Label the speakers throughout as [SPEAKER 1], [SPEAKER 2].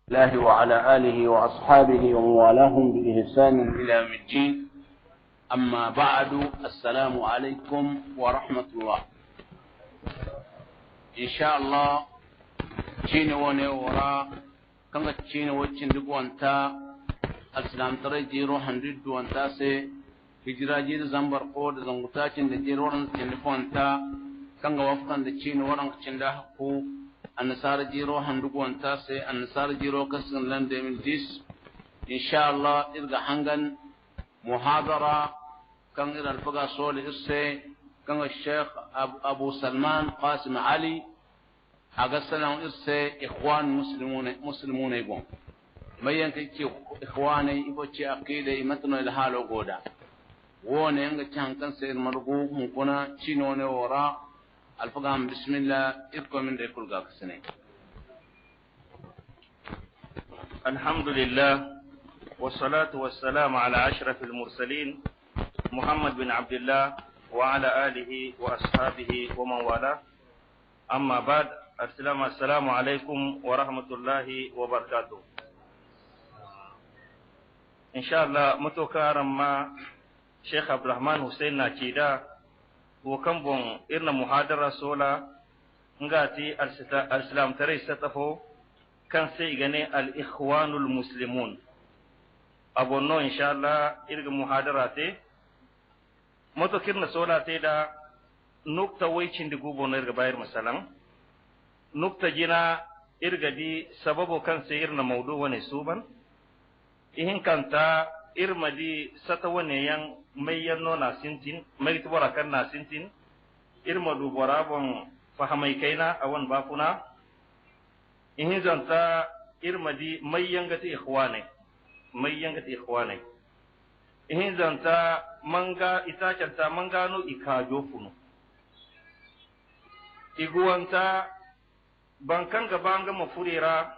[SPEAKER 1] الله وعلى آله وأصحابه وموالاهم بإحسان إلى يوم الدين. أما بعد، السلام عليكم ورحمة الله. إن شاء الله تشيني وني ورا كما تشيني وتشين دقوانتا السلام ترى جيرو هندد دوانتا سي هجرا جير زنبر قود زنغتا تشين جيرو رن تشين دقوانتا كما وفقا تشيني ورن تشين دهقو النصارى جيرو هندقو انتاسي النصارى جيرو كسن لن 2010 ان شاء الله ارجع حنغن محاضرة كان الى الفقه صولي اسي كان الشيخ ابو سلمان قاسم علي اغسلهم اسي اخوان مسلمون يقوم مين كي اخواني يبوتي عقيده متنو الحالو غودا wone nga chan kan ser margu mun kuna chino ne wora الفقام بسم الله إبقى من ذكر قاكسنين.
[SPEAKER 2] الحمد لله والصلاة والسلام على أشرف المرسلين محمد بن عبد الله وعلى آله وأصحابه ومن والاه. أما بعد، السلام عليكم ورحمة الله وبركاته. إن شاء الله متوكارم ما شيخ عبد الرحمن حسين ناكيدا وكم بون إرنا محاضرة سولا نغاتي الإسلام تري ستفو كان سيغني الإخوان المسلمون أبونو إن شاء الله إرغ محاضراتي متو كرنا سولا تيدا نقطة ويشين دي قوبون إرغ باير مثلا نقطة جينا إرغ دي سببو كان سيرنا موضوع ونسوبا إهن كانتا إرما دي ستواني yang mayyanno na sintin mai tubara kan na sintin irma du borabon fahamai kaina awan bafuna in zanta irma di mayyangati ikhwane in zanta manga itacanta mangano ikajo funu iguwanta bankan gabanga mafurira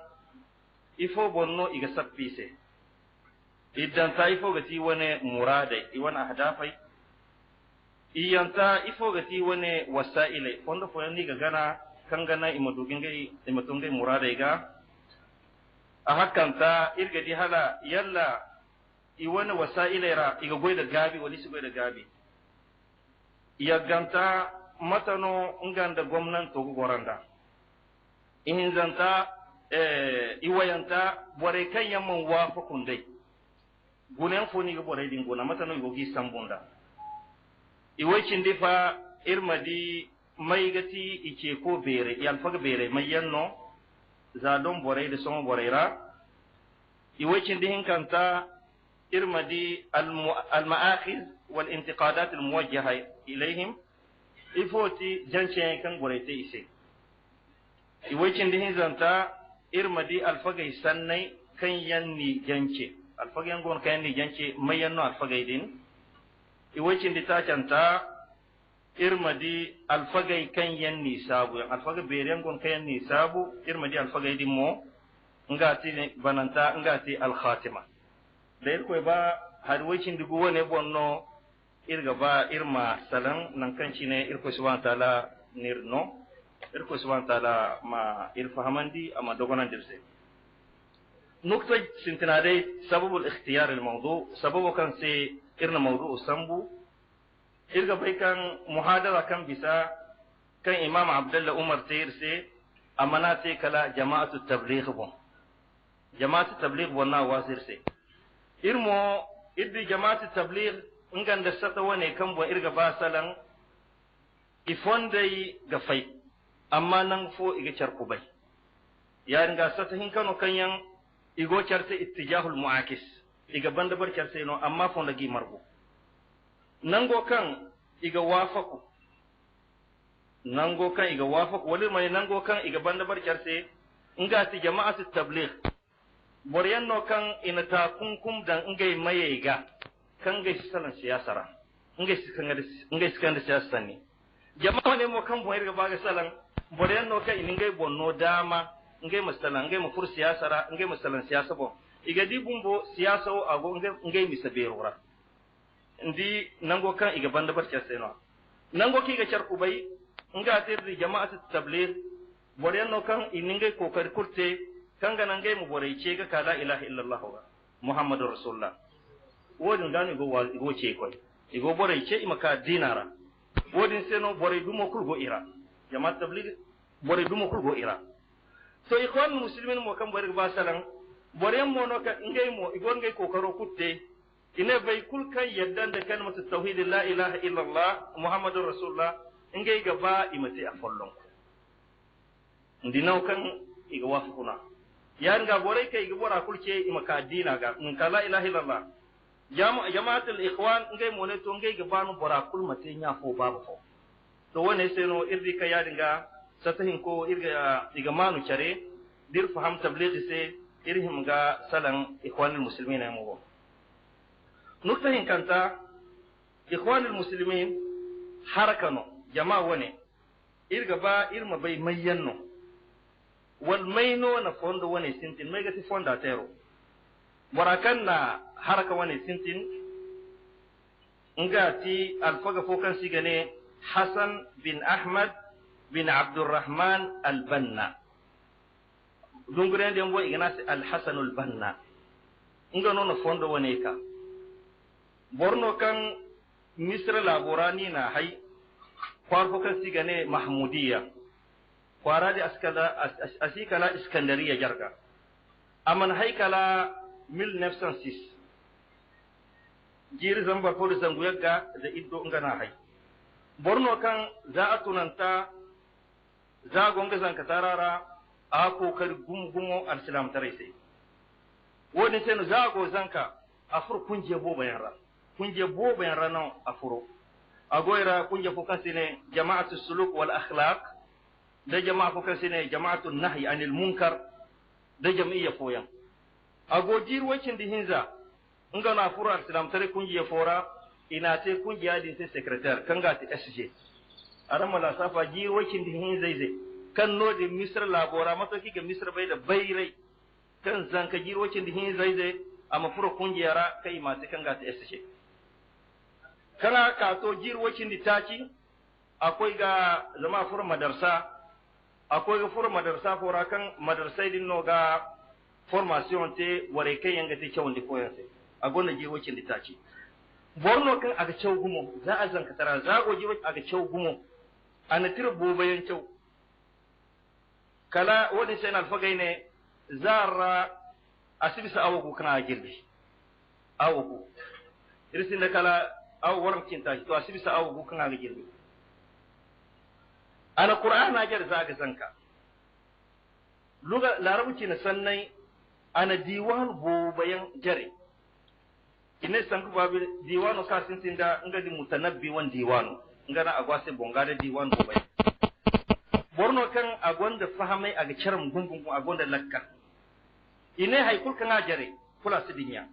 [SPEAKER 2] ifo bonno iga sappise idan ta ifo gati wane muradai iwan ahdafai iyanta ifo gati wane wasailai wanda fo ni ga gana kan gana imatungai muradai ga a hakan ta irgadi hala yalla iwane wasailai ra iga goida gabi wali su goida gabi iya ganta matano nganda gwamnan to goranda in zanta iwayanta bore kan yamman wafa kundai gunen foni ga boray din gona matano go gi sambunda iwacin difa irmadi mai gati ike ko bere yal faga bere mai yanno za don boray de son borayra iwacin dihin kanta irmadi al ma'akhiz wal intiqadat al muwajjaha ilayhim ifoti janche kan boray te ise iwacin dihin zanta irmadi al faga sannai kan yanni janche alfagen gon kayan ni janke mayanno alfagay din iwacin di ta canta irmadi alfagay kan yanni sabu alfaga beren gon kayan ni sabu irmadi alfagay din mo ngati bananta ngati alkhatima da irko ba har wacin di wone bonno irga ba irma salan nan kanci ne irko subhanahu ta'ala nirno irko subhanahu ta'ala ma irfahamandi ama dogonan dirse نقطة سنتنادي سبب الاختيار الموضوع سببه كان سي إرنا موضوع سنبو إرجع بيكان محاضرة كان بسا كان إمام عبد الله عمر تير سي أماناتي كلا جماعة التبليغ بون جماعة التبليغ بونا واسير سي إرمو إدي جماعة التبليغ إنكان دستة واني كم بو إرجع باسلان إفوندي غفاي أما ننفو إيجا شرقباي يعني غاسة هنكانو كان igo charte ittijahul muakis iga banda bar charte no amma fon lagi margo nango kan iga wafaku wali mai nango kan iga banda bar charte ngati jama'atu tabligh boryanno kan ina ta kunkum dan ngai mayega kan ga salan siyasara ngai kan siyasa ne jama'a ne mo kan boyar ga baga salan boryanno kan ngai bonno dama ngai masalan ngai mafur siyasara ngai masalan siyasa bo iga di bumbo siyasa o ago ngai misaberora ndi nango kan iga banda bar charte no nango ki ga charku bai nga tirdi jama'atu tabligh boryanno kan iningai kokari kurte kanga nan gai mu borai ce ga la ilaha illallah wa muhammadur rasulullah wodin ganu go ce ko igo borai ce imaka dinara wodin seno borai dumo kulgo ira jama'a tabligh borai dumo kulgo ira so ikhwan muslimin mo kan borai ba salan borai mo no ka ngai mo igo ngai kokaro kutte ina bai kulkan yaddan da kalmatu tauhid la ilaha illallah muhammadur rasulullah ngai gaba imati a follon ndinaw kan iga wafukuna yan ga borai kai iga bora kulke imaka dina ga in ka la ilaha illallah jama'atul ikhwan ngai mo ne to ngai gaba no bora kul mate nya fo babu fo to wone seno irdi ka yadinga satahin ko irga iga manu chare dir faham tabligh se irhim ga salan ikhwanul muslimin ay mo nukta hin kanta ikhwanul muslimin harakano jama'a wane irga ba irma bai mayyanno wal mayno na fondo wane sintin mai gati fonda tero barakan na haraka wane sintin ngati alfaga fokan sigane Hassan bin Ahmad bin Abdurrahman al-Banna dungure ndem bo ignasi al-Hasan al-Banna ngano na fondo wane ka borno kan misra laborani na hay kwarfo kan sigane mahmudiya kwaradi asikala iskandariya jarga aman haykala 1906 jiri zamba ko zangu yagga da iddo ngana hay borno kan za atunanta za gonga zanka tarara a kokar gumgumo al-islam taraise woni seno za go zanka afur kunje bo bayanra kunje bo bayanra non afuro agoira kunje ko kasine jama'atu suluk wal akhlaq da jama'a ko kasine jama'atu nahyi anil munkar da jam'iyya foyan agojir wacin di hinza ngana furo al-islam tare kunje fora ina te kunje adin te secretary kanga te SJ arama la safa ji wacin di hinza zai kan no di misr labora mataki ga misr bai da bairai kan zanka ji wacin di hinza zai amma furo kunje yara kai ma te kanga te SJ kana ka to jirwacin di taci akwai ga zama furo madarsa akwai ga furo madarsa fora kan madarsai din no ga formation te ware kai yanga te kyawun di koyan sai agonna jirwacin di taci borno kan aga cew gumo za a zanka tara za go jirwacin aga cew gumo ana tir bobayan cew kala wani sai na alfagai ne zara asibisa awoku kana girbi awoku irsin da kala aw waram kinta to asibisa aw gu kan ga girbi ana qur'ana jar zaga zanka luga larabuci na sannai ana diwan bo bayan jare ine sanku babu diwano ka sintinda ngadi mutanabbi wan diwano ngana agwase bongada diwan bo bayan borno kan agonda fahamai aga charam gungun agonda lakka ine haykul kan jare kula sidinya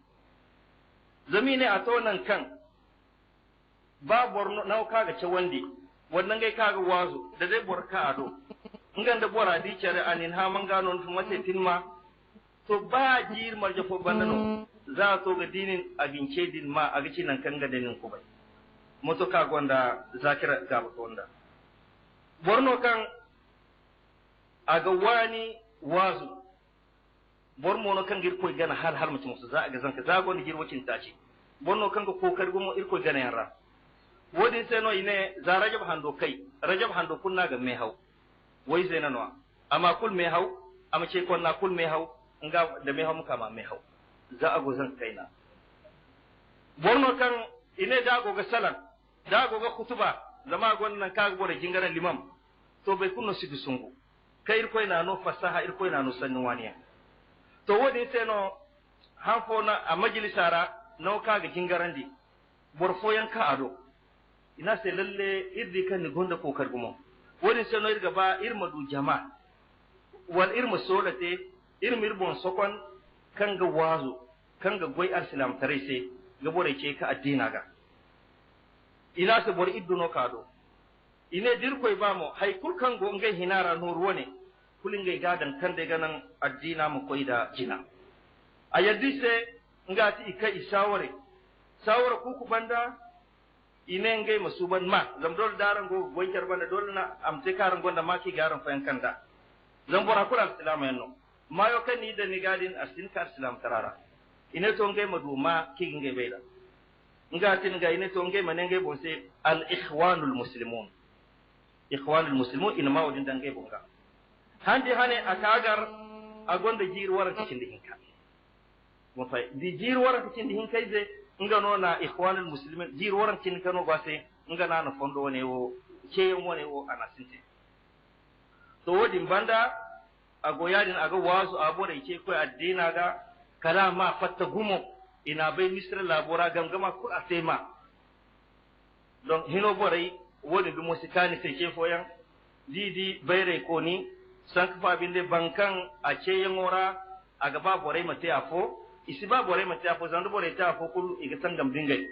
[SPEAKER 2] zamine atonan kan ba borno naw kaga ce wandi wannan gai kaga wazo da dai borka ado ngan da bora di cere anin ha man gano tun mace tinma to ba jir marje fo bandano za to ga dinin agince din ma a gici nan kan ga dinin ku bai moto ka gonda zakira ga ba gonda borno kan aga wani wazo bormo no kan gir koy gana har mutum su za ga zanka za gonda gir wakin tace borno kan ga kokar gumo ir koy gana yara wodi seno ine za rajab hando kunna ga me haw wai zena no amma kul me haw amma ce konna kul me haw nga da me haw muka ma me haw za a gozan kaina borno kan ine da go ga salan da go ga khutuba zama gonnan ka go da jingaran limam to bai kunno sidu sungu kai ir koina no fasaha ir koina no sanni waniya to wodi seno han fona a majlisara no ka ga jingarandi borfoyan ka ado ina sai lalle irdi kan ni gonda kokar gumo woni sai no irga ba irma du jama wal irma solate irma irbon sokon kan ga wazo kan ga goy al-islam tare sai ga bore ce ka addina ga ina sai bor iddu no kado ine dir koy ba mo hay kul kan go ngai hinara no ruwane kulin ngai gadan kan de ganan addina mu koy da jina ayaddi sai ngati ikai saware ku banda ine ngai masuban ma zam dol daran go goykar banda dol na am te karan gonda maki garan fayan kanda zam bora kula islam yanno mayo kan ni da ni gadin asin kar islam tarara ine to ngai maduma ki ngai beida nga tin ga ine to ngai manenge bonse al ikhwanul muslimun ina ma wadin dan ngai bonga hande hane akagar agonda jirwar cikin dihinka mo fay di jirwar cikin dihinka ze nga nona ikhwanul muslimin jirwar cikin kano base nga na fondo wone wo keyen wone wo anasinte to wodin banda agoyadin aga wazu abore ke ko addina ga kalama fatta gumo ina bai misra labora gangama ku asema don hino borai woni dumo sikani sai ke foyan didi bayre ko ni sanka binde bankan a ce yangora aga ba borai mate afo isi ba borai mate afo zandu borai ta afo kul iga tangam dingai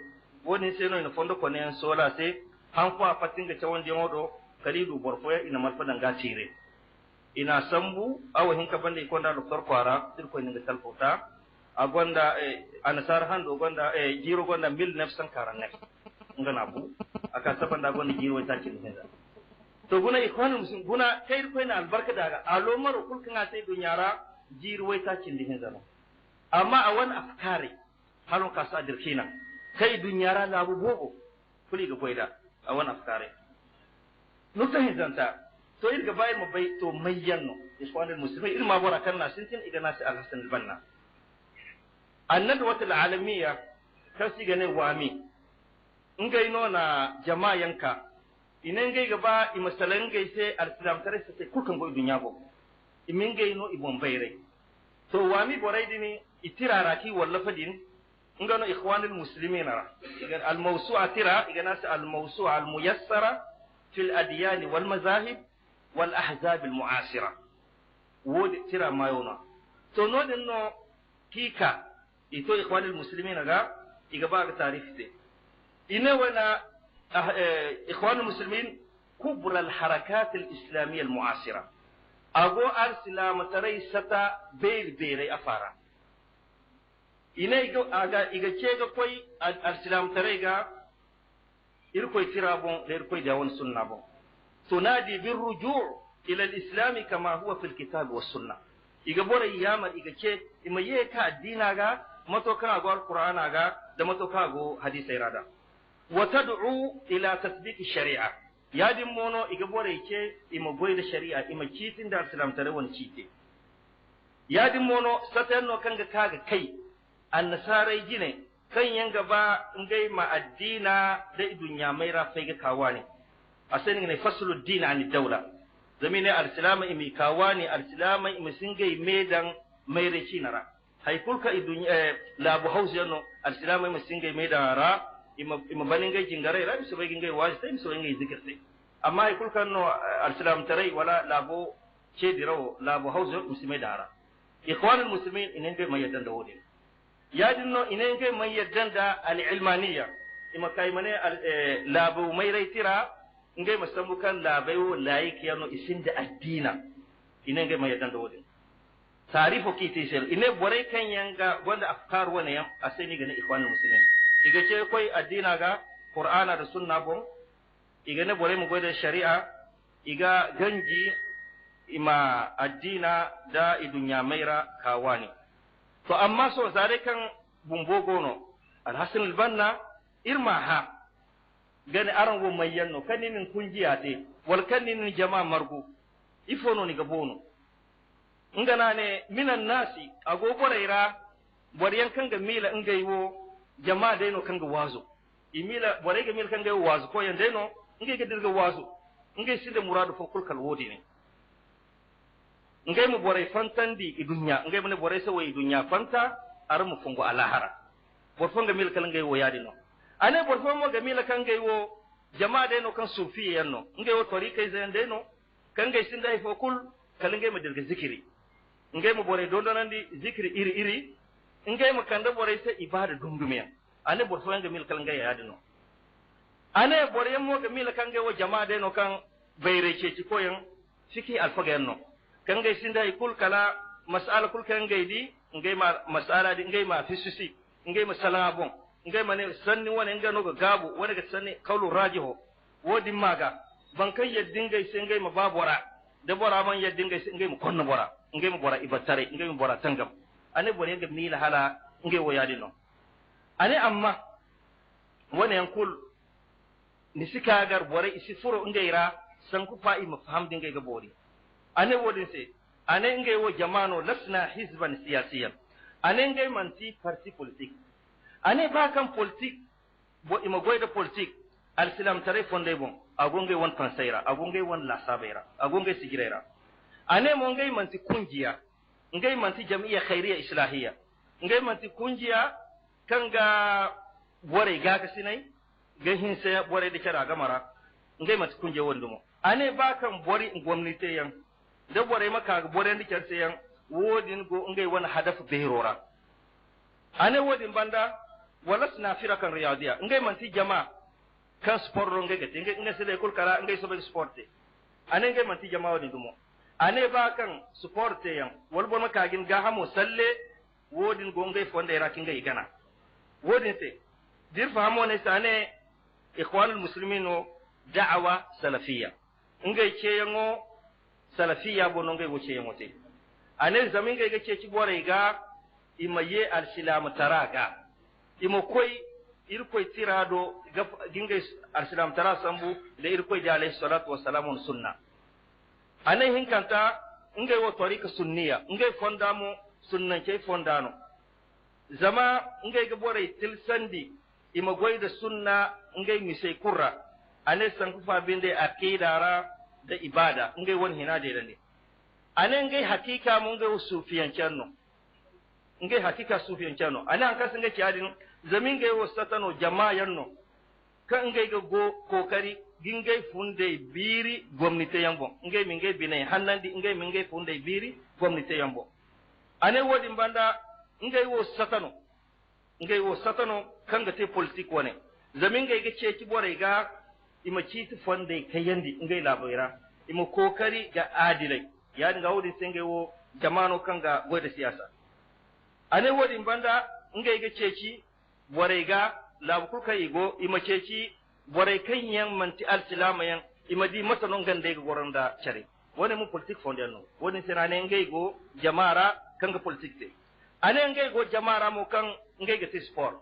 [SPEAKER 2] woni sai no ina fondo ko ne sola sai han ko afatinga tawon de modo kalidu borfoya ina marfadan ga tire ina sambu awa hinka bande ko da doktor kwara dir ko ninga talfota agonda anasar hando gonda jiro gonda 1949 ngana bu aka sabanda gonda jiro ta kin hinda to guna ikhwanul muslim guna kayir ko ina albarka daga alomar kul kan sai dunyara jiro ta kin hinda amma a wani afkare halon ka sa dirkina kai dunyara labu bobo kuli ga koida a wani afkare nutta hinzanta to irga bayar mu bai to mayyanno ikhwanul muslimin irma bora kanna sintin iga nasi al-hasan al-banna annadwatul alamiyya kasi gane wami ngai nona jama'yanka inen ngai gaba i masalan ngai sai al-islam tare sai kukan go dunya go imin ngai no ibon bayre to wami borai dini itirara ki walla fadin ngano ikhwanul muslimin ra igan al-mawsu'a tira iga nasi al-mawsu'a al-muyassara fil adyan wal mazahib wal ahzab al-mu'asira wodi tira mayona to no den no kika ito ikhwanul muslimin ga iga ba ga tarifte ine wana ikhwanul muslimin kubra al-harakat al-islamiyya al-mu'asira ago al-islam tarai sata bere afara ine iga cega koy al-islam tarai ga irkoy tirabon da irkoy dawon sunna bon tunadi birruju' ila al-islam kama huwa fil kitab was sunnah iga bore yama iga ce imaye ka addina ga mato kana go alqur'ana ga da mato kana go hadisi rada wa tad'u ila tasdiq shari'a yadin mono iga bore ce ima goy da shari'a ima kitin da islam tare wani kite yadin mono satanno kanga kaga kai annasarai gine kan yanga ba ngai ma addina da dunya mai rafai ga kawani asani ne faslu din an dawla zamine al-islam imi kawani al-islam imi singai medan mai reci nara haikulka idunya labu hausa yano al-islam imi singai medan ra ima baningai jingare ra bisu bai gingai waji sai bisu bai zikir sai amma haikulka no al-islam tarai wala labu ce dirawo labu hausa musulmai dara ikhwanul muslimin inen bai mai yaddan da wodi yadin no inen gai mai yaddan da al-ilmaniyya ima kai mane labu mai raitira ngai masambu kan labai wo layi kiyano isin da addina ine ngai mai yaddan da wodin tarifo kiti sel ine bore kan yanga wanda afkar wane yam asani ga ikhwanul muslimin iga ce koi addina ga qur'ana da sunna bon iga ne bore mu goda shari'a iga ganji ima addina da idunya maira kawani to amma so zare kan bumbogono al-hasan al-banna irma ha gani aran wo mayyanno kaninin kungiya te wal kaninin jama'a margo ifono ni gabono ngana ne minan nasi agogoraira boriyan kanga mila ngaiwo jama'a dai no kanga wazo imila borai ga mil kanga wazo ko yan dai no ngai ga dirga wazo ngai sinde muradu fo kulkal wodi ne ngai mu borai fantandi idunya ngai mu ne borai sawai idunya fanta ar mu fungo alahara bor fonga mil kala ngai wo yadi no ane bor fo mo gamila kan gay wo jama'a de no kan sufi yanno ngay wo tori kay zen de no kan gay sinda ay fo kul kala ngay ma dirga zikiri ngay mo bore do donandi zikiri iri ngay mo kanda bore se ibada dundumiya ane bor fo nga mil kala ngay yadi no ane bore mo gamila kan gay wo jama'a de no kan bayre ce ci koyan fiki alfaga yanno kan gay sinda ay kul kala mas'ala kul kan gay di ngay ma mas'ala di ngay ma fisusi ngay ma sala bon ngai mane sanni wani nga no gabu wani ga sanni kaulu rajiho wodi maga ban kai yaddin gai sai ngai ma babora da bora man yaddi ngai mu konno bora ngai mu bora ibatare ngai mu bora tangam ane bore ga mila hala ngai wo yadi no ane amma wani yankul ni sika gar bore isi furo ngai ra san ku fa'i mafham dingai ga bori ane wodin se ane ngai wo jamano lasna hizban siyasiyan ane ngai manti parti politique ane ba kan politique bo ima goyda politique al-islam tare fonde bon agonge won pansaira agonge won lasabaira agonge sigirera ane mo ngai manti kungiya ngai manti jam'iyya khairiyya islahiyya ngai manti kungiya kanga bore ga ka sinai ga hinse bore da kira gamara ngai manti kungiya wondumo ane ba kan bore gwamnati yan da bore maka bore da kira yan wodin go ngai wani hadaf beirora ane wodin banda walasna firakan riyadiya ngai manti jama'a kan sport ro ngai gete ngai sele kul kara ngai sobe sporte ane ngai manti jama'a wodi dumo ane ba kan sporte yan wal bon makagin ga hamo salle wodin go ngai fonde ra kingai gana wodin se dir fahamo ne sane ikhwanul muslimin da'wa salafiyya ngai ce yango salafiyya bono ngai go ce yango te ane zamin ngai ga ce ci bore ga imaye al-islam taraga imo koy irkoy tirado ginga al-islam tara sambu da irkoy da alayhi salatu wassalamu sunna anai hinkanta ngai wo tariqa sunniya ngai fondamo sunnan ke fondano zama ngai ga bore tilsandi ima goyda sunna ngai misai kurra anai san kufa binde aqidara da ibada ngai won hina de dande anai ngai hakika mun ngai sufiyan canno ngai hakika sufiyan canno anai an kasan ngai kiadin zamin gai wasatano jama'yan no kan ngai ga go kokari gingai funde biri gwamnati yambo ngai min ngai binai hannandi ngai min ngai funde biri gwamnati yambo ane wodi banda ngai wo satano kan ga te politique wane zamin ngai ga ceci bore ga ima citi fonde kayandi ngai labaira ima kokari ga adilai ya dinga wodi senge wo jama'ano kan ga goda siyasa ane wodi banda ngai ga ceci bore ga labu ka igo imaceci bore kan yan manti al-silama yan imadi mata non gande ga goranda cari woni mu politique fondian no woni senane ngai go jamara kan ga politique te ane ngai go jamara mo kan ngai ga sport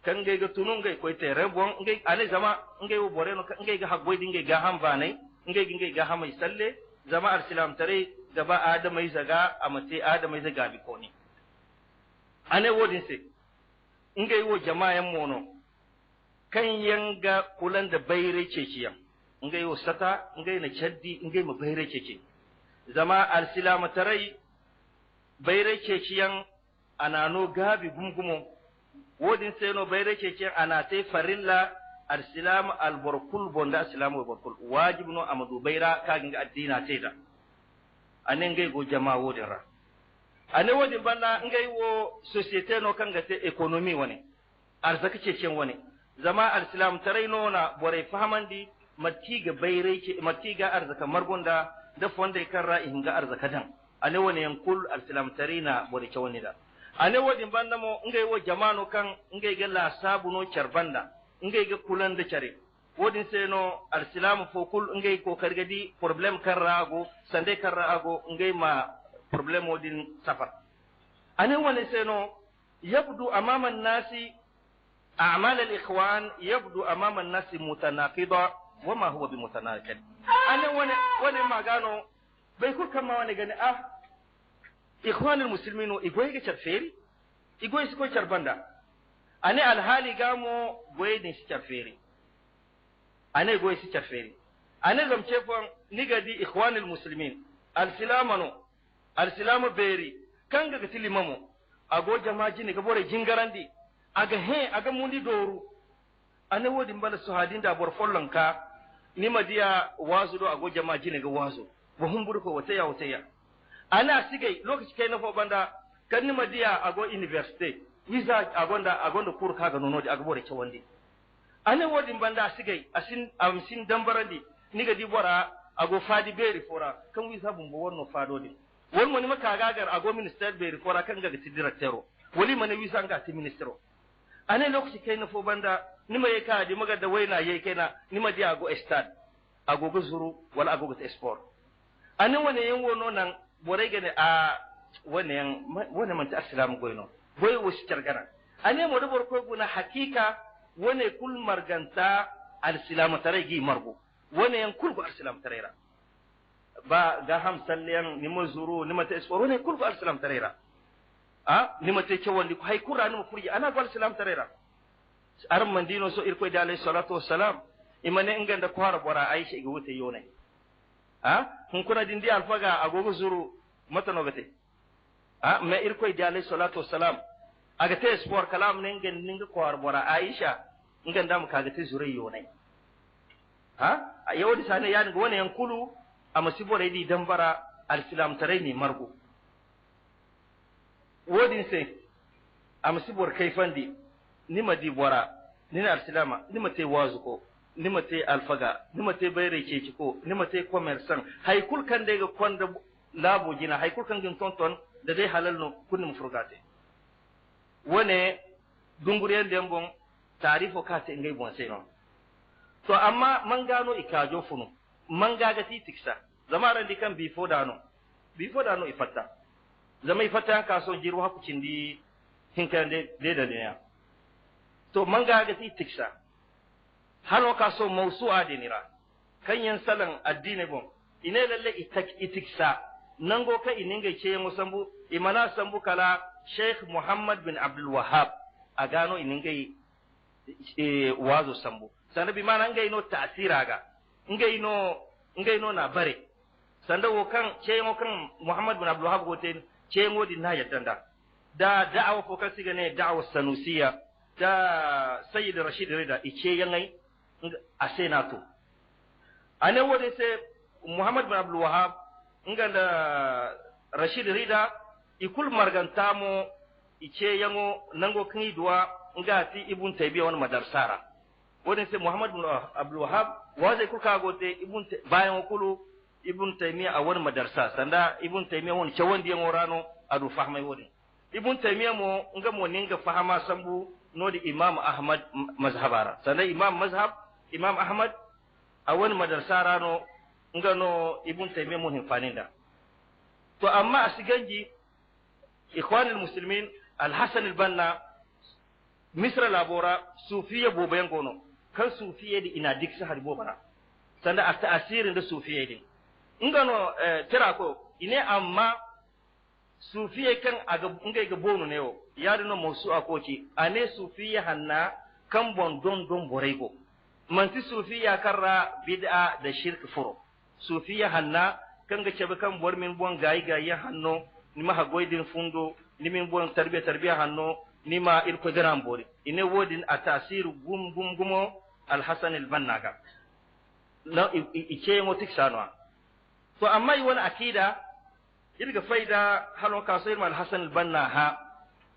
[SPEAKER 2] kan ngai ga tunun ngai ko te rebon ngai ane zama ngai wo bore no kan ngai ga hagwai ngai ga hamba nai ngai ga hamai salle zama al-silam tare gaba adamai zaga amate adamai zaga bi koni ane wodin se ngai wo jama'an mono kan yanga kulan da bayre ceciyan ngai wo sata ngai na chaddi ngai ma bayre cece zama al-silama tarai bayre ceciyan anano gabi gumgumo wodin seno bayre ceciyan ana tai farilla al-silam al-barkul bonda al-silam al-barkul wajibno amadu bayra ka ginga addina taida anen ngai go jama'a wodin ra ane wodi banda ngai wo societe no kanga te economy woni arzaka cecen woni zama al-islam taraino na bore fahamandi matiga bayreke matiga arzaka margonda da fonde karra inga arzaka dan ane woni yankul al-islam tarina bore ce woni da ane wodi banda mo ngai wo jama'no kan ngai ga la sabuno charbanda ngai ga kulan da care wodin seno al-islam fo kul ngai ko kargadi problem karra ago sande karra ago ngai ma problem wodin safar ane wani seno yabdu amama nasi a'mal al-ikhwan yabdu amama nasi mutanaqida wama huwa bimutanaqid ane wani magano bai ku kama wani gani ikhwan al-muslimin igoy ga chaferi igoy su ko charbanda ane alhali gamo goy din shi chaferi ane goy shi chaferi ane zamce fon nigadi ikhwan al-muslimin al-silamano al-silamu beri kanga ga tilimamo ago jamaji ne ga bore jingarandi aga mundi doru ane wodi mbala suhadin da bor follonka ni madiya wazu do ago jamaji ne ga wazu bo humburu ko wata ya ana sigai lokaci kai na fo banda kan ni madiya ago university wiza agonda kur kaga nonodi aga bore cewandi ane wodi banda sigai amsin dambarandi ni ga di bora ago fadi beri fora kan wiza bumbo wonno fadodi wani wani maka gagar ago minister bai rikora kan ga ti directero wali mana wisa ga ti ministero ane lokaci kai na fo banda ni ma yaka di maga da waina yayi kaina ni ma di ago estad ago go zuru wala ago go sport ani wane yan wono nan borai gane a wane man ta assalamu goyno boy wushi targana ani mo do bor ko guna hakika wane kul marganta al-islamu tare gi margo wane yan kul go al-islamu tarera ba ga ham salliyan ni mo zuru ni mata isfar wane kul go al-islamu tarera ni mata ke wandi ko hay qur'ani mo furji ana go al-islamu tarera aran mandino so irko da alayhi salatu wassalam imane inganda ko har bora aisha ga wuta yone hun kuna dindi alfaga agogo zuru mata no gate me irko da alayhi salatu wassalam aga te sport kalam ne ninga ko har bora aisha inganda mu kaga te zure yone yawdi sane yani go wona yankulu amasibo redi dambara alislam tare ni margo wodin se amasibo kaifandi nima di bora nina alislama nima te wazuko nima te alfaga nima te bayre keki ko nima te commerçant hay kul kan de ga konda labo jina hay kul kan gin tonton da dai halal no kunni mufurgate wone dungure ndembon tarifo kate ngai bon sai non to amma man gano ikajo funu man gaga ti tiksa zamaran di kan before dano ifatta zama ifatta ka so jiru hakucin di hinkan de da ne to man gaga ti tiksa halo ka so mawsu'a dinira kan yan salan addini bon ine lalle itiksa nango ka ininga ce yan sambu imana sambu kala Sheikh Muhammad bin Abdul Wahhab a gano ininga wazo sambu sanda bi mana ngai no ta'sira ga ngai no na bare sanda wo kan ce mo kan Muhammad bin Abdul Wahhab gote ce mo din na yadda da da'awa ko kan siga ne da'awa sanusiya da Sayyid Rashid Rida ice yangai a senato ane wode se Muhammad bin Abdul Wahhab nganda Rashid Rida ikul margantamo ice yango nango kini duwa ngati ibn Taymiyyah wani madarsara wode se Muhammad bin Abdul Wahhab waje kuka gote bayan kulu ibn Taymiyyah a wani madarsa sanda ibn Taymiyyah wani cewandi yango rano adu fahmai wode ibn Taymiyyah mo ngamo ninga fahama sambu nodi Imam Ahmad mazhabara sanda Imam Ahmad a wani madarsa rano ngano ibn Taymiyyah mo hinfaninda to amma a siganji ikhwanul muslimin al-Hasan al-Banna misra labora sufiya bobayan gono kan sufiye di ina dik sa harbo bara sanda a ta'asirin da sufiye din ngano tira ko ine amma sufiye kan aga ngai ga bonu ne yo yari no musu akoki ane sufiye hanna kan bon don borego manti sufiya karra bid'a da shirk furo sufiya hanna kan ga cebe kan bor min bon gayi hanno ni ma hagoydin fundo ni min bon tarbiya hanno ni ma il ko garan bori ine wodin a tasiru gumo al-Hasan al-Banna ga na ice motik sanwa to amma yi wani akida irga faida halo ka so irma al-Hasan al-Banna ha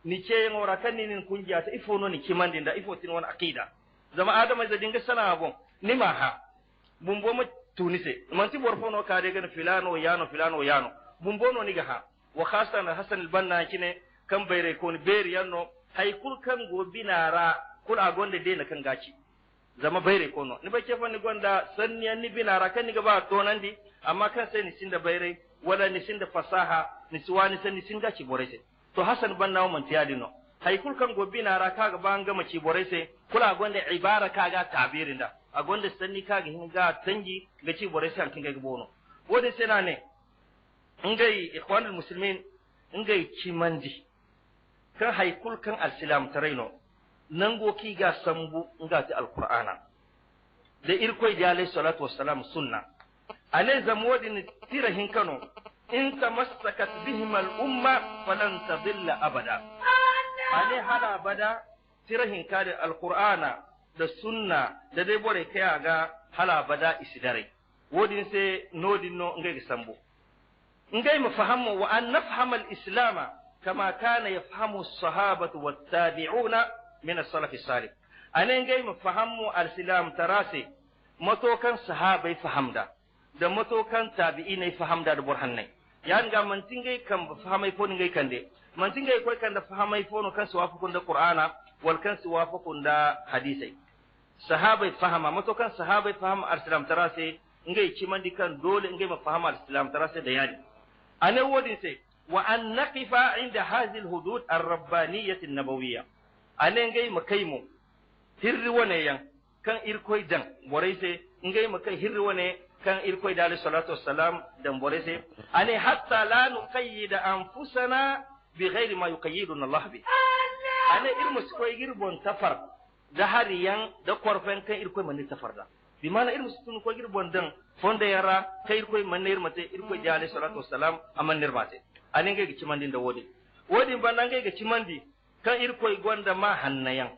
[SPEAKER 2] ni ce ngora kan ni kungiya ta ifo no ni kimandin da ifo tin wani akida zama adama da dinga sana bon ni ma ha bumbo ma tunise man ti borfo no ka de ga filano yano bumbo no ni ga ha wa khasan al-Hasan al-Banna kine kan bayre ko ni beri yanno hay kul kan go binara kul a gonde de na kan gaci zama bayre ko no ni ba ke fa ni gonda sanniyan ni binara kan ni ga ba to nan di amma kan sai ni sinda bayre wala ni sinda fasaha ni suwani san ni sinda ci borese to Hasan Banna man tiyadi no hay kul kan go binara kaga ba ngama ci borese kula gonde ibara kaga tabirin da a gonde sanni kaga hin ga tangi ga ci borese an kinga ga bono wode sai na ne ngai ikhwanul muslimin ngai ci mandi kan haikul kan al-Islam taraino nango ki ga sambu ngati al-Qur'ana da irkoi da alayhi salatu wassalam sunna ane zamodin tirahin kano in tamassakat bihim al-umma falan tadilla abada ane hala abada tirahin ka da al-Qur'ana da sunna da dai bore kai ga hala abada isidare wodin sai nodin no ngai sambu ngai mu fahamu wa an nafhama al-islama كما كان يفهم الصحابة والتابعون من السلف الصالح أنا نجي مفهمو الإسلام تراسي متو كان صحابة يفهم ده متو كان تابعين يفهم ده برهنة يعني كان من تيجي كان فهم يفون نجي كان ده من تيجي كوي كان فهم يفون كان سوافقون ده القرآن والكان سوافقون ده حديثي صحابة يفهم متو كان صحابة يفهم الإسلام تراسي ngai cimandi kan dole ngai mafahama al-islam tarase da yani ane wodin sai wa an naqifa inda hadhihi al-hudud ar-rabbaniyyah an-nabawiyya ane ngai makaimu hirri wane yan kan irkoi dan borai sai ngai makai hirri wane kan irkoi da alayhi salatu wassalam dan borai sai ane hatta la nuqayyida anfusana bighairi ma yuqayyiduna Allah bi ane irmus koy girbon tafar da hariyan da korfen kan irkoi man tafar da bi mana irmus tun ko girbon dan fonda yara kai irkoi man irmate irkoi da alayhi salatu wassalam aman nirmate ane ngai gici mandin da wodi ban ngai gici mandi kan irkoi gonda ma hannayan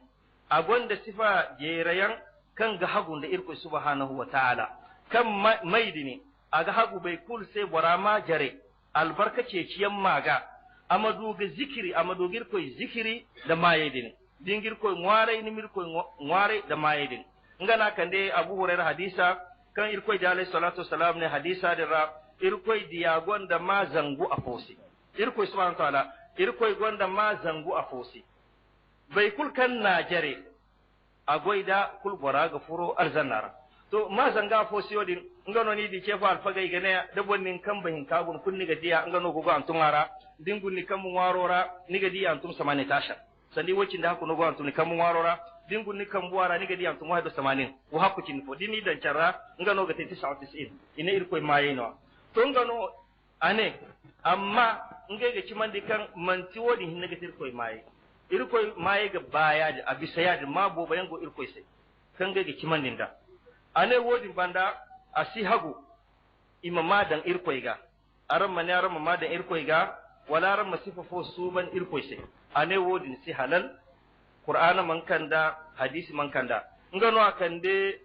[SPEAKER 2] a gonda sifa jerayan kan ga hagun da irkoi subhanahu wa ta'ala kan maidini a ga hagu bai kul sai borama jare albarkace ciyan maga amadu ga zikiri amadu girkoi zikiri da mayedin dingir koy ngware ni mir koy ngware da mayedin ngana kande abu hurairah hadisa kan irkoi da alayhi salatu wassalam ne hadisa da ra irkoi diya gonda ma zangu a fosi irkoi subhanahu wa ta'ala irkoi gonda ma zangu a fosi bai kul kan najare a goida kul bora ga furo arzannara to ma zanga fosi yodin ngano ni di cefa alfagai gane da bonnin kan bahin kagun kunni ga diya ngano gogo antungara dingun ni kan warora ni ga diya antum samane tasha sandi wocin da hakuno go antum ni kan warora dingun ni kan buwara ni ga diya antum wahdo samanin wa hakucin fo dini dan charra ngano ga 99 ina irko mayeno to ngano ane amma ngege cimandi kan manti wodi hinna ga irko maye irko maye ga baya da abisa ya da mabo bayan go irko sai kan ga cimandin da ane wodi banda asi hagu imama dan irkoy ga aran mane aran mama dan irkoy ga wala ran masifa fo suban irkoy sai ane wodi si halal qur'ana man kanda hadisi man kanda ngano akande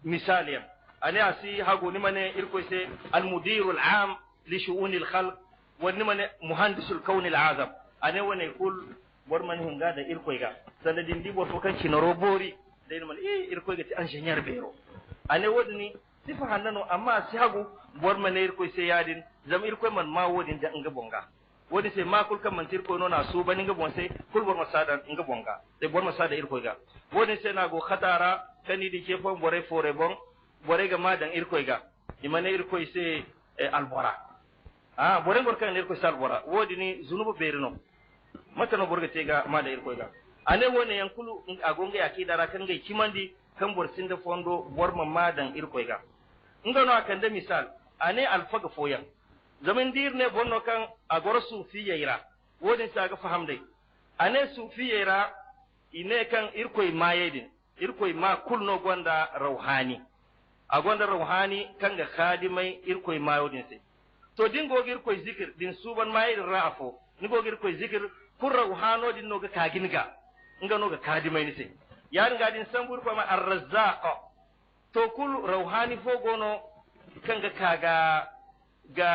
[SPEAKER 2] misaliyan ane asi hagu ni mane irkoy sai al mudirul am li shu'un al khalq wa ni mane muhandisul kawn al azam ane wane kul bor man hunga da irkoy ga sanadin di bor fo kan cinoro bori dai man irkoy ga ti engineer bero ane wodni sifa hannano amma si hagu bor manir ko se yadin zamir ko man ma wodin da nga bonga wodi se ma kul kam man tir ko nona su bani nga bonse kul bor masada nga bonga de bor masada ir ko ga wodi se na go khatara kani di ke fon bore fore bon bore ga ma dan ir ko ga imane ir ko se albora bore gor kan ir ko sal bora wodi ni zunubu berino mata no borga tega ma da ir ko ga ane woni yankulu agonga yakidara kan ga kimandi kan borsin da fondo bor mamma dan irkoy ga ngano akan da misal ane alfaga foyan zaman dir ne bonno kan agor sufiyira wodin saga faham dai ane sufiyira ine kan irkoy mayedin irkoy ma kulno gonda rauhani a gonda rauhani kan ga khadimai irkoy mayodin sai to dingo irkoy zikir din suban mayedin ra'afo nigo irkoy zikir kun rauhano din no ga kaginga ngano ga khadimai ni sai yan gadin sambur ko ma ar-razzaq to kul rauhani fo gono kanga kaga ga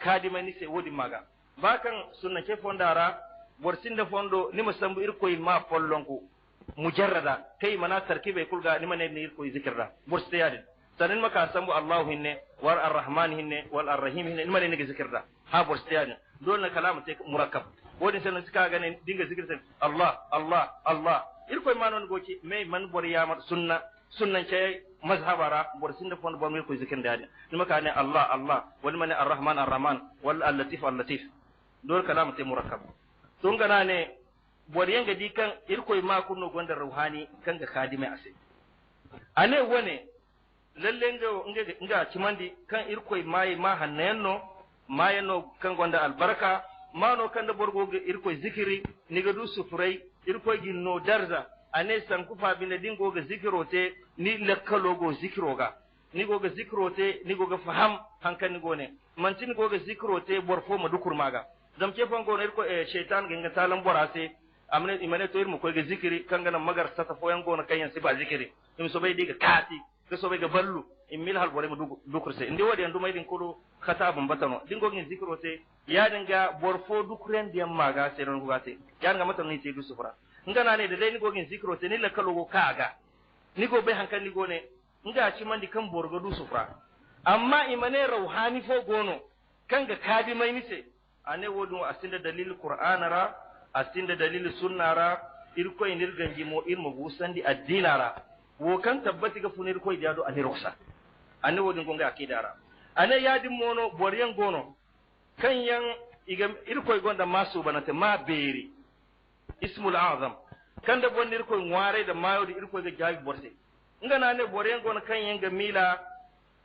[SPEAKER 2] kadimani se wodi maga bakan sunna ke fondara borsinda fondo nima sambu irko ma follonko mujarrada kai mana tarkibe kulga nima ne irko zikirra borste yadin sanin maka sambu allah hinne war ar-rahman hinne wal ar-rahim hinne nima ne zikirra ha borste yadin dole kalamu te murakkab wodi sanin suka gane dinga zikirta allah allah allah irkoy manon goci mai man bor yamar sunnan ce mazhabara bor sinda fon bor mi ko zikin dadi nima ka ne allah allah wal man arrahman arrahman wal latif al latif dol kalam te murakkab don gana ne bor yanga dikan irkoy ma kunno gonda ruhani kan ga khadime ase ane wone lalle nga cimandi kan irkoy mai ma hannayenno mayeno kan gonda albarka mano kan da borgo irkoy zikiri niga du sufurai irko ginno darza ane sanku fabine dingo ga zikirote ni lakkalo go zikiroga ni go ga zikirote ni go ga faham hankan ni go ne mantin go ga zikirote borfo madukur maga zam ke fango ne irko shaytan ginga talan borase amne imane to irmo ko ga zikiri kanga na magar sata fo yango na kayan siba zikiri im so bai diga kati ga so bai ga ballu in mil hal bore mu dukur se indi wadi andu mai din kudu khatabun batano dingo ngin zikirote ya dinga borfo dukuren diam maga se ron gate ya nga mata ni te du sufra ngana ne da dai ni go ngin zikirote ni la kalo go kaga ni go bai hankan ni go ne nga ci mandi kan borgo du sufra amma imane rauhani fo gono kanga kadi mai ni se ane wodu asinda dalil qur'anara asinda dalil sunnara irko inir ganji mo irmo gusandi addinara wo kan tabbati ga funir ko diado ani roksa ane wodin gonga akidara ane yadin mono boryan gono kan yan iga irkoy gonda masu banate ma beri ismul azam kan da bonni irkoy ngware da mayo da irkoy ga jabi borse ngana ne boryan gono kan yan ga mila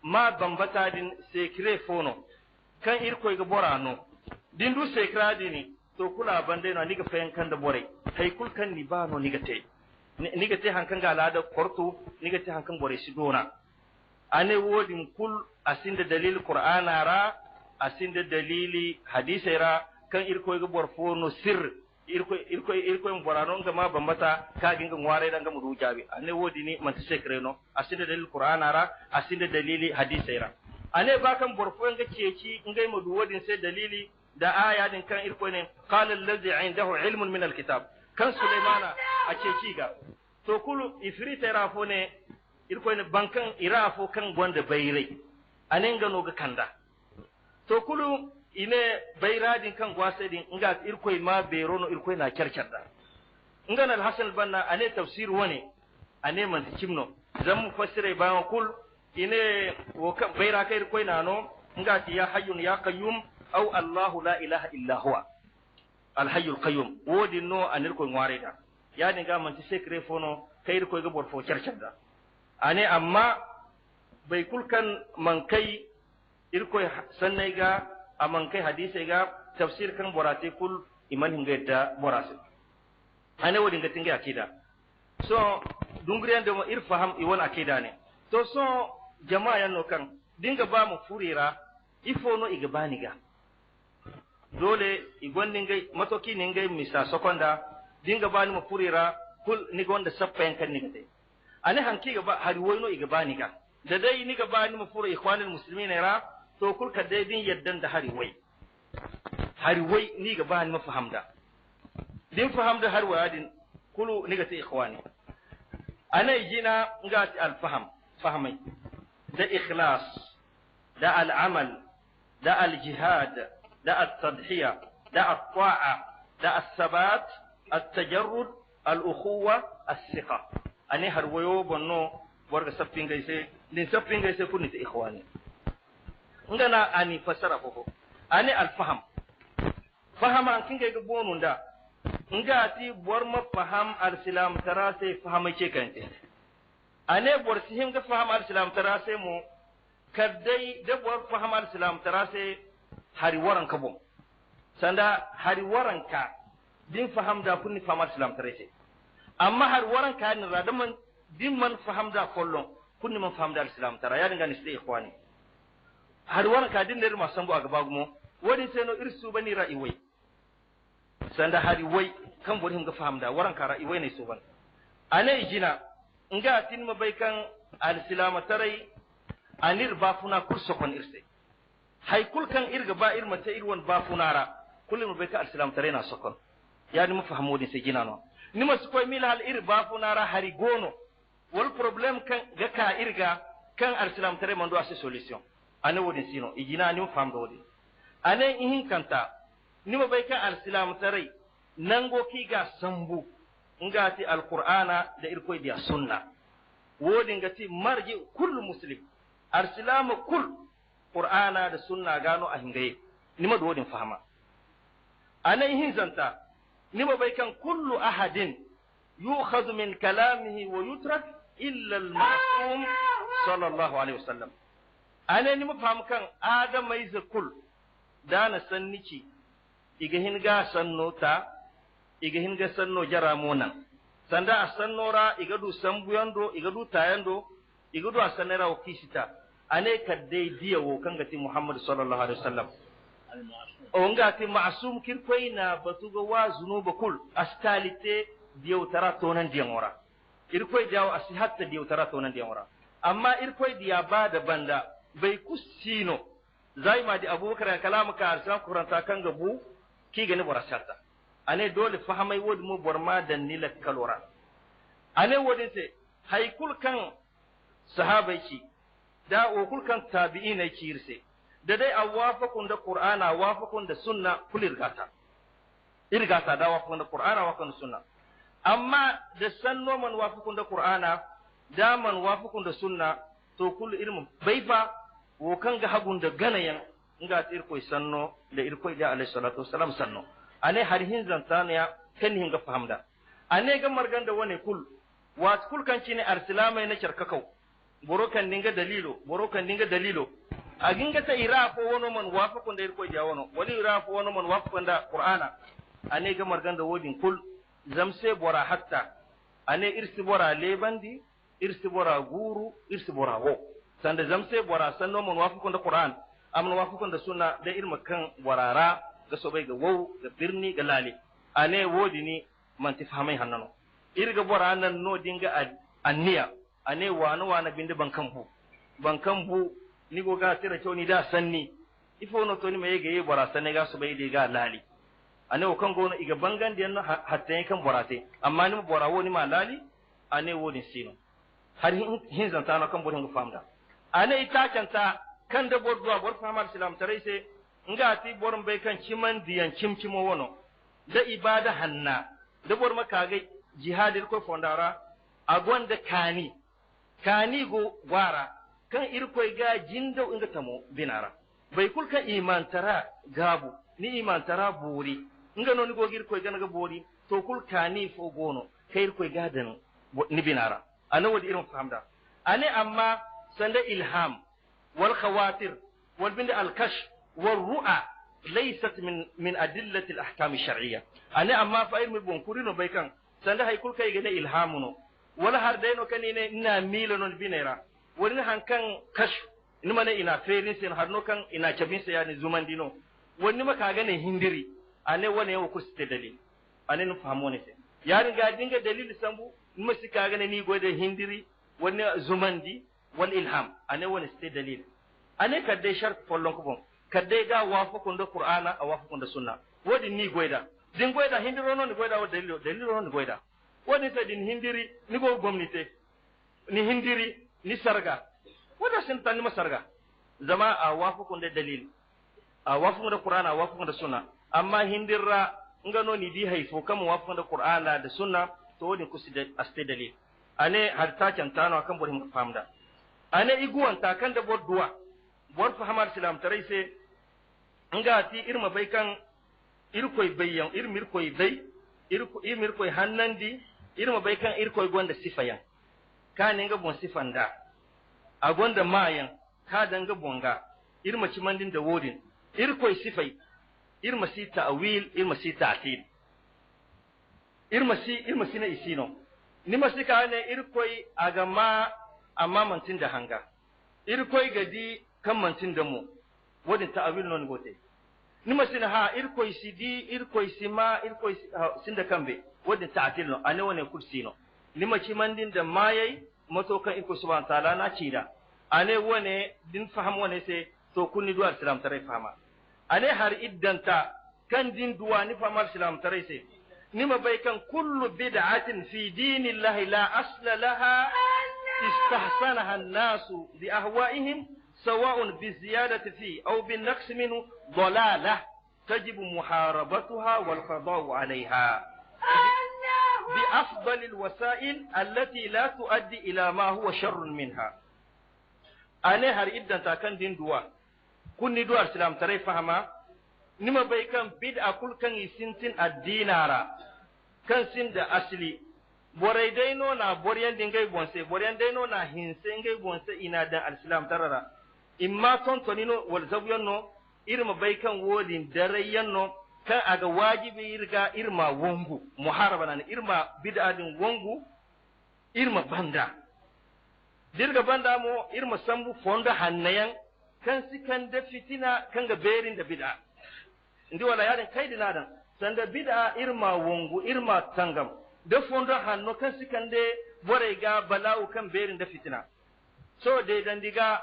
[SPEAKER 2] ma bambata din sekre fono kan irkoy ga borano din du sekra dini to kula bande no niga fayan kan da bore hay kul kan ni bano niga te hankan ga alada korto niga te hankan bore shi dona ane wodin kul asinde dalil qur'ana ra asinde dalili hadisi ra kan irko ga bor fono sir irko borano ga ma bambata ka ginga ngware dan ga mu jabi ane wodi ni man sekre no asinde dalil qur'ana ra asinde dalili hadisi ra ane ba kan bor fo ga ceci ngai mu wodin sai dalili da aya din kan irko ne qala allazi indahu ilmun min alkitab kan sulaimana a ceci ga to kulu ifrita rafo ne irko ne bankan irafo kan gonda bayrai anen gano ga kanda to kulu ine bayradin kan gwase din inga irko ma berono irko na kyarkyarda inga al hasan banna ane tafsir wani ane man kimno zan mu fassire bayan kul ine wo kan bayra kai irko na no inga ti ya hayyun ya qayyum aw allah la ilaha illa huwa al hayyul qayyum wodi no anirko ngware da ya dinga man sekre fono kai irko ga borfo kyarkyarda ane amma bai kulkan man kai irko sannai ga a man kai hadisi ga tafsir kan borate kul iman hinga da borase ane wodin ga tinga akida so dungriyan da irfaham iwan akida ne to so jama'a yanno kan dinga ba mu furira ifo no iga baniga dole igonni ngai matoki ne ngai misa sokonda dinga bani mu furira kul ni gonda sappa kan ni gade ane hanki ga ba hari woyno iga bani ga da dai ni ga bani mu fura ikhwanul muslimin ra to kul ka dai din yaddan da hari wai ni ga bani mu fahamda din fahamda har wadin kulu ni ga ta ikhwani ane jina ngati al fahamai da ikhlas da al amal da al jihad da al tadhiya da al ta'a da al sabat al tajarrud al ukhuwa al thiqa ane har wayo bonno warga sappin gaise din sappin gaise kunni ta ikhwani ngana ani fasara ko ane al fahama an kinga ga bonun da ngati borma faham al islam tarase fahama ce kante ane bor sihim ga faham al islam tarase mu kaddai da bor faham al islam tarase hari waran ka bom sanda hari waran ka din faham da kunni faham al islam tarase amma har waran ka ni radaman din man faham da kollon kunni man faham da al-islam tara ya dinga ni sai ikhwani har waran ka din da ma sambo a gaba gumo wani sai no irsu bani ra'iwai sanda hari wai kan bodin ga faham da waran ka ra'iwai ne so ban ane jina nga tin ma bai kan al-islam tarai anir ba funa kurso kon irse hay kul kan irga ba irma ta irwan ba funara kullum bai ka al-islam tarai na sokon ya ni mu fahamu din sai jina no nima su koy mila hal ir ba funara hari gono wal problem kan ga ka irga kan al-islam tare mando ase solution ane wodin sino igina ni fam do wodi ane ihin kanta nima bai kan al-islam tare nango ki ga sambu ngati al-qur'ana da ir koy dia sunna wodin gati marji kullu muslim al-islam kull qur'ana da sunna gano a hingaye nima do wodin fahama ane ihin zanta nima bai kan kullu ahadin yu'khadhu min kalamihi wa yutrak illa al-ma'sum sallallahu alaihi wasallam ane nima faham kan adam mai zakul dana sanniki iga hinga sannota iga hinga sanno jaramona sanda asannora iga du sambuyando iga du tayando iga du asanera o kisita ane kadde diyawo kangati muhammad sallallahu alaihi wasallam onga ti ma'sum kirkoina batuga wa zunuba kul astalite diyaw tara tonan diyangora irkoy jaw asihatta diyaw tara tonan diyangora amma irkoy diya bada banda bai kusino zai ma di abubakar kalamu ka arsan kuranta kan gabu ki gani borasata ane dole fahamai wodi mu borma dan nila kalora ane wodi se haykul kan sahabai ki da o kul kan tabi'ina kirse da dai awafakun da qur'ana wafakun da sunna kulir gata irgata da wafakun da qur'ana wafakun da sunna amma da sanno man wafakun da qur'ana da man wafakun da sunna to kullu irmu baifa wo kanga hagunda ganayan nga irko sanno da irko da alayhi salatu wassalam sanno ane har hin zantaniya kan hinga fahamda ane ga marganda wane kul wa kul kan cine arsilama ne charkakau borokan dinga dalilo a ginga ta ira ko wono man wafa kun da irko ja wono wali ira ko wono man wafa kun da qur'ana ane ga marganda wodin kul zamse bora hatta ane irsi bora lebandi irsi bora guru irsi bora wo sanda zamse bora sanno man wafa kun da qur'an amna wafa kun da sunna da irma kan warara ga sobai ga wow ga birni ga lale ane wodi ni man tifhamai hannano irga bora nan no dinga anniya ane wana binde bankan bu ni go ga tira ni da sanni ifo no to ni me ga bora sanne ga sobai de ga lali ane o kan go no iga bangan den hatta kan borate amma ni bora woni ma lali ane wodi sino har hin zanta na kan bodin famda ane ita kanta kan da bodwa bor famar islam tare sai nga ti boron bai kan ciman diyan cimcimo wono da ibada hanna da bor maka ga jihadil ko fondara agonda kani go gwara kan irkoi ga jindo inga tamo binara bai kul kan iman tara gabu ni iman tara buri inga no ni go irkoi ga naga buri to kul kani fo gono kai irkoi ga dan ni binara ana wadi irin famda ane amma sanda ilham wal khawatir wal bind al kashf والرؤى ليست من أدلة الأحكام الشرعية أنا أما فاير من بونكورينو بيكان سنده هيكول كاي جدا إلهامنو ولا هردينو كان إنا ميلونو بينيرا ولنا هن كان كشف إنما إنا فيرين سين هرنو كان إنا جبين سياني زمان دينو ونما كاغاني هندري أنا وانا وكست دليل أنا نفهموني سين يعني قاعدين دليل سامبو نما سكاغاني ني غودا هندري وانا زمان دي والإلهام أنا وانا ست دليل أنا كدي شرط فولون كبون kadde ga wafakun da qur'ana a wafakun da sunna wodi ni goida din goida hindiro non goida o dalilo non goida wodi ta din hindiri ni go gomnite ni hindiri ni sarga wada sin tan ma sarga zama a wafakun da dalil a wafakun da qur'ana a wafakun da sunna amma hindirra ngano ni di haifo kam wafakun da qur'ana da sunna to wodi kusi da aste dalil ane har ta cantano kan bodin famda ane iguwan ta kan da bodduwa bor fahamar islam tarai sai nga ti irma bai kan irkoy bayyan irmirkoy bai irmirkoy hannandi irma bai kan irkoy gonda sifayan ka ne nga bon sifanda a gonda mayan ka danga bonga irma cimandin da wodin irkoy sifai irma si ta'wil irma si ta'til irma si na isino nima si ka ne irkoy agama amma mantin da hanga irkoy gadi kan mantin da mu wadin ta'awil non gote nima sina ha irkoy sidi irkoy sima irkoy sinda kambe wadin ta'til no ane wone kursino nima ci mandin da mayai mato kan irko subhanahu ta'ala na cida ane wone din faham wone se to kunni duwar islam tare fahama ane har iddanta kan din duwa ni fahama islam tare se nima bai kan kullu bid'atin fi dinillahi la asla laha istahsanaha an-nasu bi ahwa'ihim سواء بالزيادة فيه أو بالنقص منه ضلالة تجب محاربتها والقضاء عليها بأفضل الوسائل التي لا تؤدي إلى ما هو شر منها أنا هر إدن تاكن دين دوا كن دوا السلام تري فهما نما بيكم بدأ كل كان يسنتين الدينارا كان سند أصلي boraideno na boriyan dingai bonse boriyan deno na hinse ngai bonse ina da al-islam tarara imma ton tonino wal zabuyanno irma baikan wodin darayyanno kan aga wajibi irga irma wongu muharaba nan irma bid'adin wongu irma banda dirga banda mo irma sambu fonda hannayan kan sikan da fitina kan ga berin da bid'a ndi wala yaden kaidina dan sanda bid'a irma wongu irma tangam da fonda hanno kan sikan de bore ga bala'u kan berin da fitina so de dan diga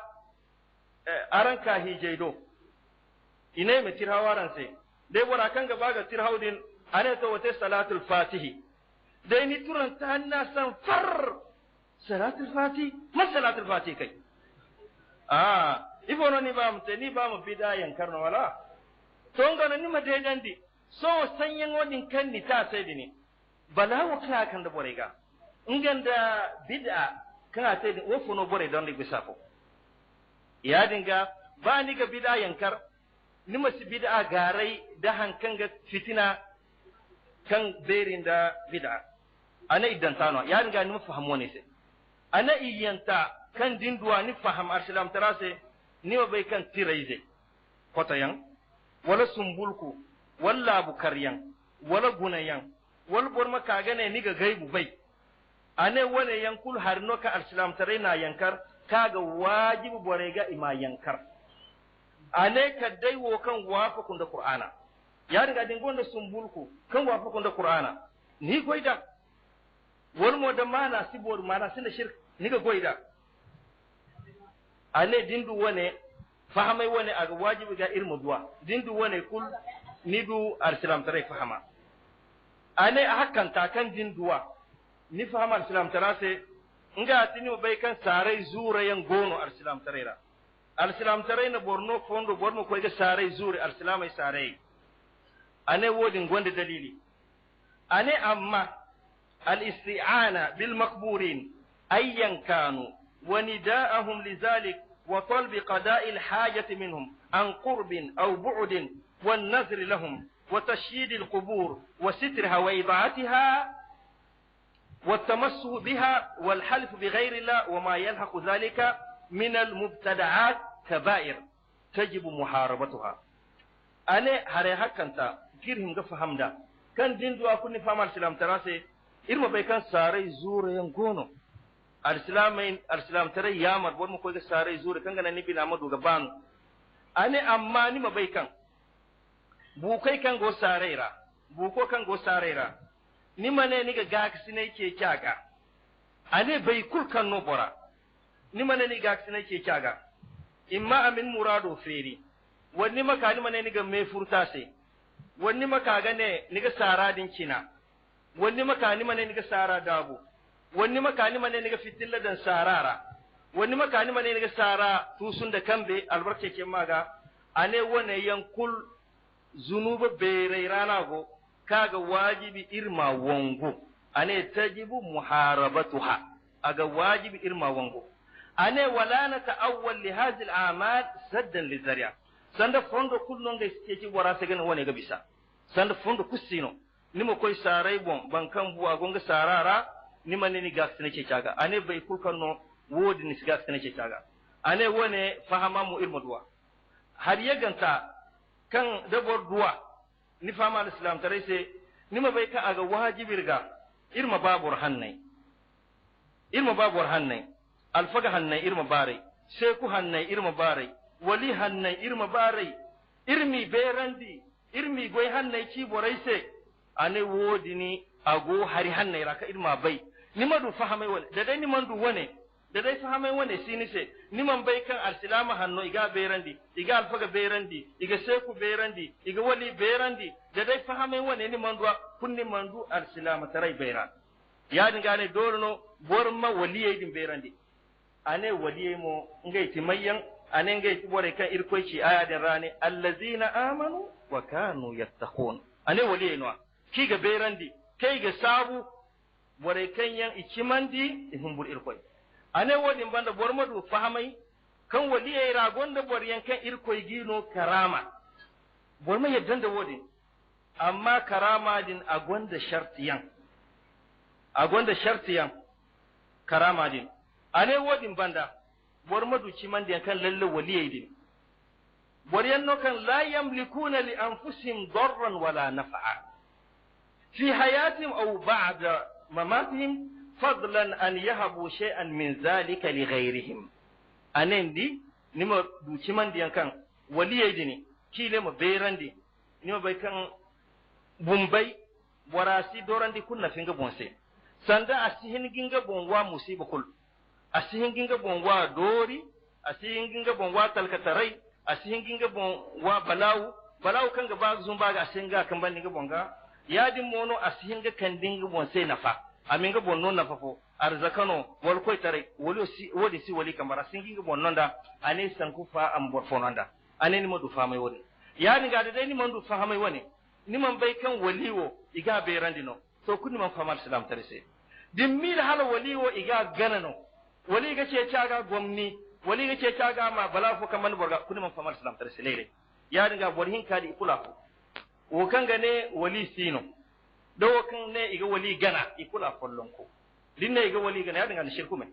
[SPEAKER 2] aran ka hijaido ine me tirhawaran sai dai bora kan gaba ga tirhaudin ane to wate salatul fatihi dai ni turan ta hanna san far salatul fatihi ma salatul fatihi kai ifono ni ba mu bidayan karno wala to ngana ni ma dai dandi so sanyen wadin kan ni ta sai dini bala wa kana kan da bore ga inganda bid'a kan ate wo fono bore don de bisafo ya dinga ba ni ga bid'a yankar ni masi bid'a garai da hankan ga fitina kan berin da bid'a ana idan tano ya dinga ni fahamu ne sai ana iyanta kan dinduwa ni faham arsalam tarase ni bai kan tiraize kotayan wala sumbulku wala bukaryan wala gunayan wal borma kaga ne ni ga gaibu bai ane wane yankul harno ka arsalam tare na yankar kaga wajibu bore ga ima yankar ane ka dai wo kan wafa kun da qur'ana ya riga din gonda sumbulku kan wafa kun da qur'ana ni goida wal mo da mana sibor mana sin da shirk ni ga goida ane dindu wane fahamai wane aga wajibi ga irmu duwa dindu wane kul nidu arsalam tare fahama ane hakan ta kan dinduwa ni fahama arsalam tare se nga tini bai kan sarai zura yan gono arsalam tare ra arsalam tare na borno fondo borno ko ga sarai zura arsalamai sarai ane wodin gonde dalili ane amma al isti'ana bil maqburin ayyan kanu wa nida'ahum lidhalik وطلب قضاء الحاجة منهم عن قرب أو بعد والنذر لهم وتشييد القبور وسترها وإضاعتها والتمسه بها والحلف بغير الله وما يلحق ذلك من المبتدعات كبائر تجب محاربتها أنا هريها كنت كيرهم فهم دا كان دين دوا كوني فهم السلام تراسي إرما بيكان ساري زور ينقونو arsilam tare yamar bon ko ga sare zure kanga nan nibi na madu gaban ane amma ni mabai kan bu kai kan go sarera bu ko kan go sarera ni mane ni ga gaksi ne ke kyaga ane bai kul kan no bora ni mane ni gaksi ne ke kyaga imma amin murado feri wani maka ni mane ni ga me furta se wani maka ga ne ni ga sara din kina wani maka ni mane ni ga sara dabu wani makani mane ne ga fitilla dan sarara wani makani mane ne ga sara tusun da kambe albarke ke maga ane wane yankul zunuba bere rana go kaga wajibi irma wongo ane tajibu muharabatuha aga wajibi irma wongo ane wala na ta'awwal li hadhihi al-a'mal saddan li zari'a sanda fondo kulnon ga ci wara se gane wane ga bisa sanda fondo kusino nimo koy sarai bon bankan buwa gonga sarara ni manne ni gas nake kaga ane bai kulkan no wodi ni gas nake kaga ane wone fahama mu ilmu duwa har ya ganta kan dabor duwa ni fama al-islam tare sai ni ma bai ka aga wajibir ga irma babur hannai alfaga hannai irma bare sheku hannai irma bare wali hannai irma bare irmi berandi irmi goy hannai ki borai sai ane wodi ni ago hari hannai raka irma bai ni madu fahamai wane da dai ni mandu wane da dai fahamai wane sini se ni man bai kan arsilama hanno iga berandi iga alfaga berandi iga seku berandi iga wali berandi da dai fahamai wane ni mandu kunni mandu arsilama tarai beran ya dinga ne dorno borma waliyai din berandi ane waliyai mo ngai timayyan ane ngai bore kan irkoici aya da rane allazina amanu wa kanu yattaqun ane waliyai no kiga berandi kai ga sabu bore kanyan ikimandi ihumbur irkoy ane wodin banda bormadu fahamai kan waliyai ragon da bor yankan irkoy gino karama borma yaddan da wodin amma karama din agonda shartiyan karama din ane wodin banda bormadu kimandi yankan lalle waliyai din bor yanno kan la yamlikuna li anfusihim darran wala naf'a fi hayatihim aw ba'da mamatihim fadlan an yahabu shay'an min zalika li ghayrihim anendi nima duci man diyan kan waliyai dini kile mo berandi nima bai kan bumbai warasi dorandi kunna finga bonse sanda asihin ginga bonwa musiba kul asihin ginga bonwa dori asihin ginga bonwa talkatarai asihin ginga bonwa balawu kan ga ba zumba ga asihin ga kan ban dinga bonga yadin mono asihin ga kan dinga bonse nafa aminga bonno nafa fo arzakano wal koy tare wodi si wali kamara singinga bonnonda ane sanku fa am borfononda ane ni modu fa mai woni yani ga dai ni mandu fa mai woni ni man bai kan waliwo iga be randino to kunni man fa mal islam tare se dimmi da hala waliwo iga ganano wali ga ce caga gwamni wali ga ce caga ma bala fo kaman borga kuni man famal islam tar selere ya dinga borhin kadi ikula wo kanga ne wali sino do kan ne iga wali gana ikula follon ko dinne iga wali gana ya dinga shirku me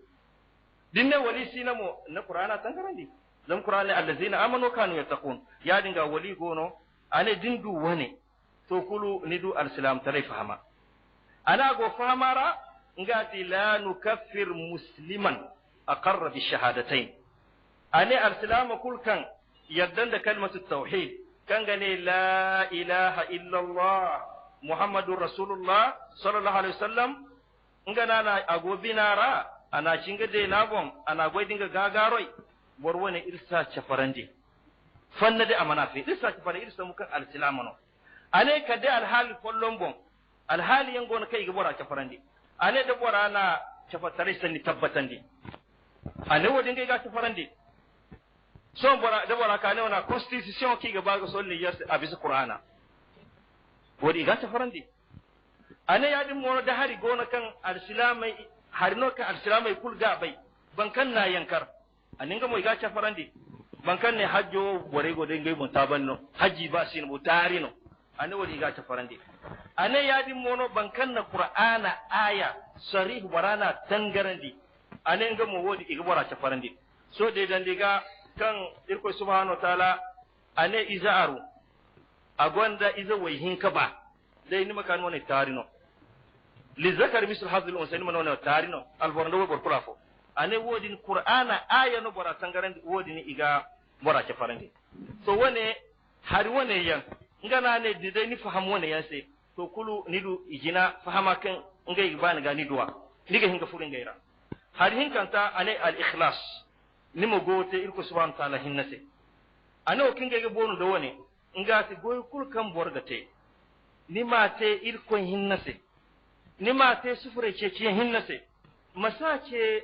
[SPEAKER 2] dinne wali sino mo na qur'ana tangarandi dan qur'ani allazina amanu kanu yattaqun ya dinga wali gono ane dindu wane to kulu nidu alislam tare fahama ana go fahamara ngati la nukaffir musliman aqarra bi shahadatayn ane alislam kulkan yaddan da kalmatu tauhid kan gane la ilaha illa allah muhammadur rasulullah sallallahu alaihi wasallam ngana na agobinara ana cingade nabon ana goydinga gagaroi borwone irsa chafarandi fannade amanafi irsa chafara irsa mukan alislamano ane kade alhali kollon bon alhali yango na kai gabora chafarandi ane da bora na chafatare sanni tabbatandi ane wodin ga chafarandi so bora da bora ka ne wana constitution ki gaba ga solli yas abisa qur'ana wodi ga chafarandi ane yadin mo da hari gona kan alislamai harino kan alislamai kulga bai bankan na yankar aninga mo ga chafarandi bankan ne hajjo bore go de ngai mo tabanno haji ba sin mo tarino ane wodi ga chafarandi ane yadi mono bankan na qur'ana aya sarih barana tangarandi ane nga mo wodi iga bora chafarandi so de dan diga kan irko subhanahu wa ta'ala ane izaaru agonda iza wayhin ka ba dai ni makan woni tarino li zakar misl hadhil unsayn man woni tarino al borndo bor kulafo ane wodi qur'ana aya no bora tangarandi wodi ni iga bora chafarandi so wone hari wone yan ngana ne didai ni faham wone yanse to kulu nidu ijina fahama kan ngai bani ga niduwa niga hinga furin gaira har hinkanta ane al ikhlas nimo gote irko subhanahu ta'ala hinnase ane o kinga ga bonu da wone ngati goy kul kan borgate ni mate irko hinnase ni mate sufure ce ce hinnase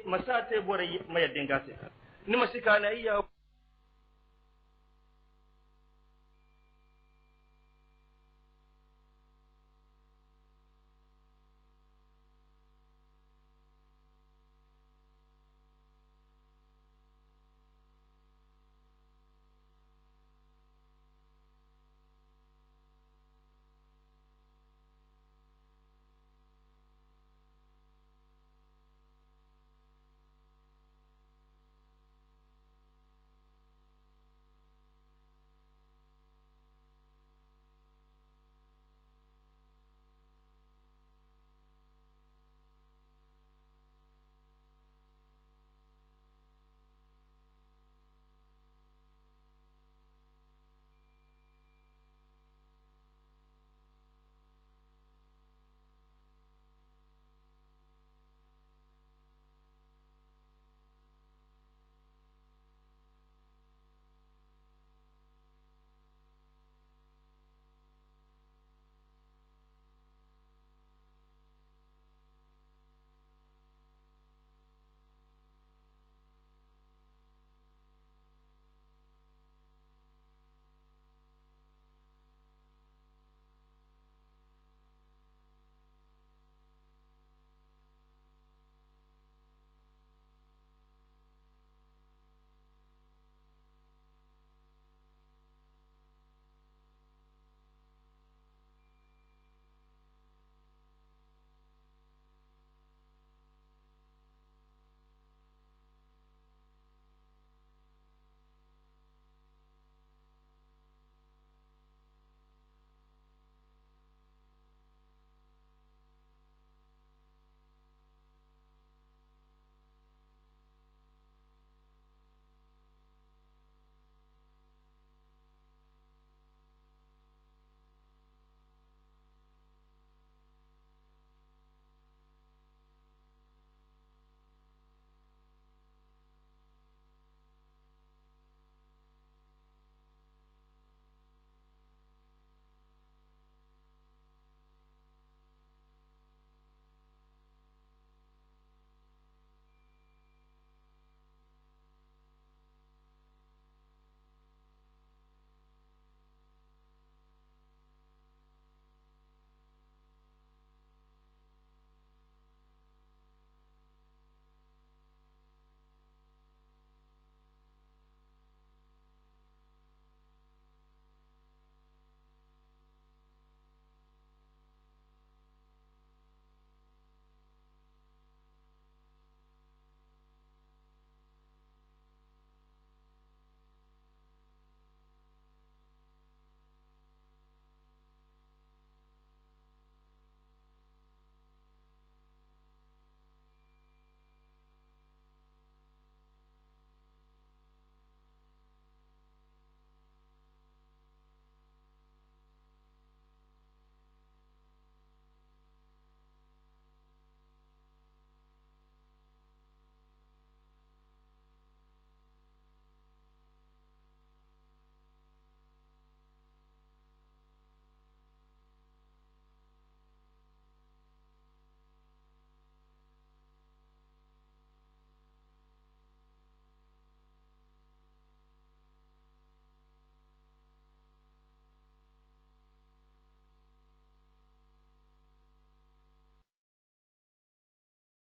[SPEAKER 2] masate bore mayadin gase ni masika na iya